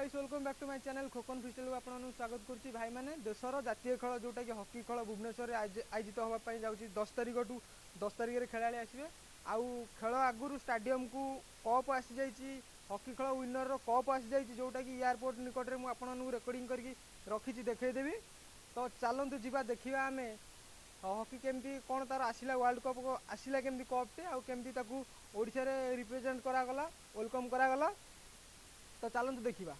Guys welcome back to my channel Khokhan freestyle को आपन स्वागत करछि भाई माने देशर जातीय खेल जोटा कि हॉकी खेल भुवनेश्वर आयोजित होबा पई जाउछि 10 तारिख टू 10 तारिख रे खेलाड़ी आसीबे आउ खेल आगुरु स्टेडियम को कप आसी जाइछि हॉकी खेल विनर रो कप आसी जाइछि जोटा कि एयरपोर्ट निकट रे मु आपन रेकॉर्डिंग करके रखिछि देखै देबी। तो चलंतु जिबा देखिबा हमें हॉकी केमती कौन तार आसिला वर्ल्ड कप को आसिला केमती कप टे आ केमती ताकू ओडिसा रे रिप्रेजेंट करा गला वेलकम करा गला। तो चलंतु देखिबा।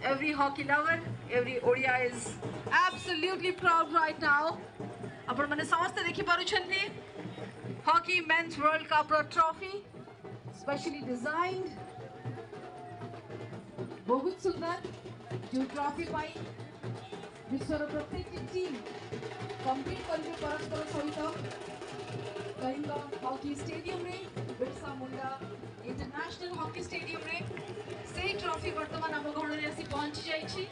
every hockey lover, every Odia is absolutely proud right now. आपण माने समस्त देखि पारुछन्ती Hockey Men's World Cup trophy, specially designed. बहुत सुंदर जो ट्रॉफी पाई विश्वर प्रत्येक टीम कम्पीट करके परस्पर सहित कलिंग हॉकी स्टेडियम रे Birsa Munda international hockey stadium रे से ट्रॉफी वर्तमान आम गहण रे आसी पहुंची जाइछि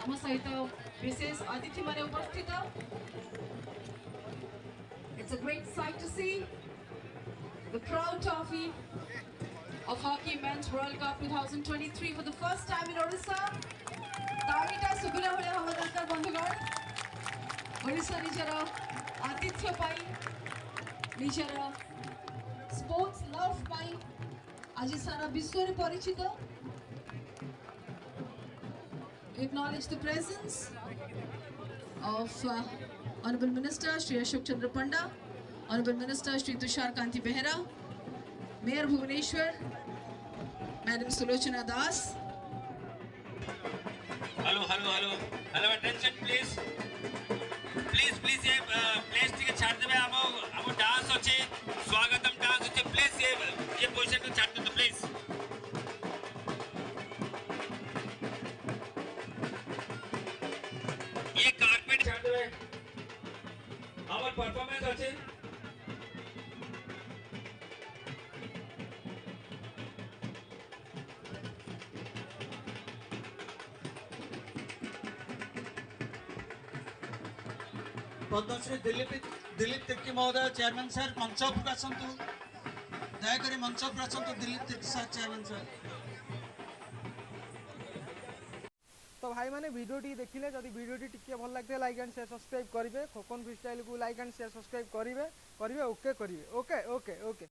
आम सहित विशेष अतिथि माने उपस्थित It's a great sight to see the proud trophy of Hockey Men's World Cup 2023 for the first time in Odisha. ताळीटा सुबिला भले हवा दरकार बंधुगण ओडिशा निजर आतिथ्य पाई निजर स्पोर्ट्स लव पाई आज सारा विश्व रे परिचित acknowledge the presence of Honorable Minister Shri Ashok Chandra Panda, Honorable Minister Shri Tushar Kanti Behera, Mayor Bhubaneswar, Madam Sulochana Das. Hello, attention please. Please ये प्लेस टिके छाड़ देबे हम डांस होचे स्वागतम डांस होचे प्लीज ये पोजीशन को छाड़ दो प्लीज ये कारपेट छाड़ देबे हमर परफॉर्मेंस होचे पद्मश्री दिलीप तिर्की महोदय चेयरमैन सर मंच उपरु आसतु दयाकोरी मंच उपरु आसतु Dilip Tirkey sir chairman sir तो भाई मैंने वीडियो टी देखिले जदि वीडियो टी टिके भल लागते लाइक एंड शेयर सब्सक्राइब करिवे खोकन फ्रीस्टाइल को लाइक एंड शेयर सब्सक्राइब करिवे ओके करिवे ओके ओके ओके।